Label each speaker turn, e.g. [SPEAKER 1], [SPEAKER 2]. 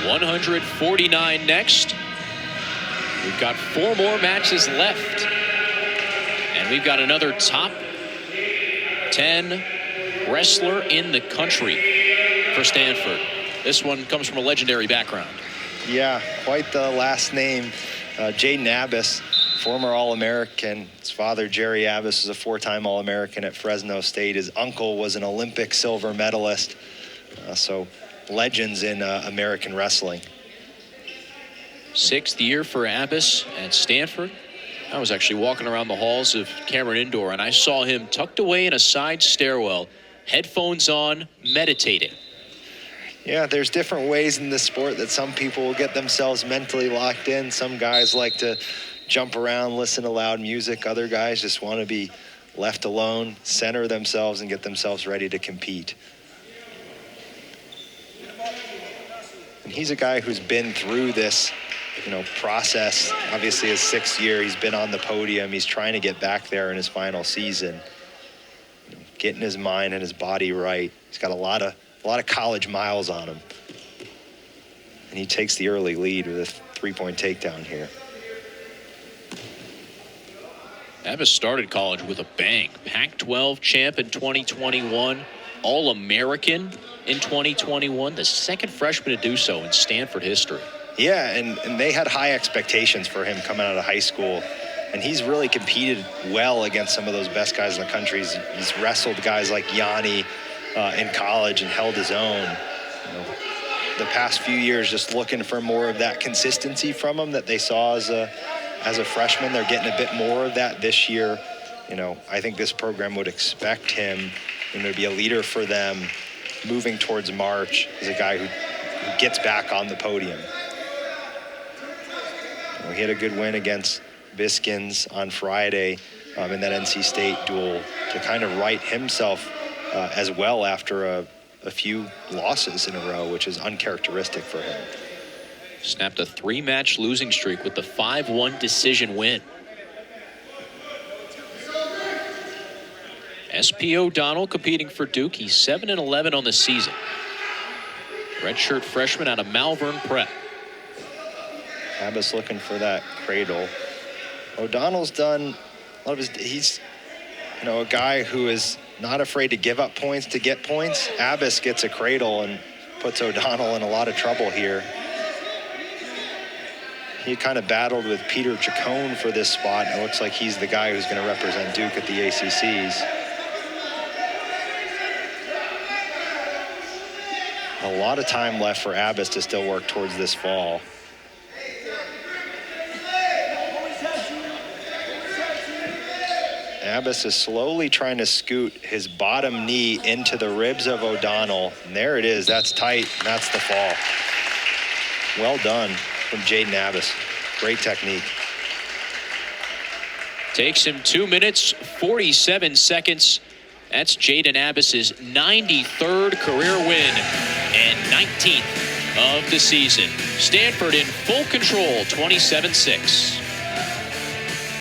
[SPEAKER 1] 149 next. We've got 4 more matches left. And we've got another top 10 wrestler in the country for Stanford. This one comes from a legendary background.
[SPEAKER 2] Yeah, quite the last name. Jaden Abbas, former All-American. His father, Jerry Abbas, was a 4-time All-American at Fresno State. His uncle was an Olympic silver medalist. So legends in American wrestling.
[SPEAKER 1] 6th year for Abbas at Stanford. I was actually walking around the halls of Cameron Indoor, and I saw him tucked away in a side stairwell, headphones on, meditating.
[SPEAKER 2] Yeah, there's different ways in this sport that some people will get themselves mentally locked in. Some guys like to jump around, listen to loud music. Other guys just want to be left alone, center themselves, and get themselves ready to compete. And he's a guy who's been through this, process. Obviously, his 6th year, he's been on the podium. He's trying to get back there in his final season, getting his mind and his body right. He's got a lot of college miles on him. And he takes the early lead with a 3-point takedown here.
[SPEAKER 1] Abbas started college with a bang. Pac-12 champ in 2021, All-American in 2021, the second freshman to do so in Stanford history.
[SPEAKER 2] Yeah, and they had high expectations for him coming out of high school. And he's really competed well against some of those best guys in the country. He's wrestled guys like Yanni in college and held his own. The past few years, just looking for more of that consistency from him that they saw as a freshman. They're getting a bit more of that this year. I think this program would expect him to be a leader for them moving towards March as a guy who gets back on the podium. He had a good win against Biskins on Friday in that NC State duel to kind of right himself as well after a few losses in a row, which is uncharacteristic for him.
[SPEAKER 1] Snapped a 3-match losing streak with the 5-1 decision win. SP O'Donnell competing for Duke. He's 7-11 on the season. Redshirt freshman out of Malvern Prep.
[SPEAKER 2] Abbas looking for that cradle. O'Donnell's done a lot of his. He's, a guy who is not afraid to give up points to get points. Abbas gets a cradle and puts O'Donnell in a lot of trouble here. He kind of battled with Peter Chacon for this spot. It looks like he's the guy who's going to represent Duke at the ACCs. A lot of time left for Abbas to still work towards this fall. Abbas is slowly trying to scoot his bottom knee into the ribs of O'Donnell. And there it is. That's tight. And that's the fall. Well done from Jaden Abbas. Great technique.
[SPEAKER 1] Takes him 2 minutes, 47 seconds. That's Jaden Abbas's 93rd career win and 19th of the season. Stanford in full control, 27-6.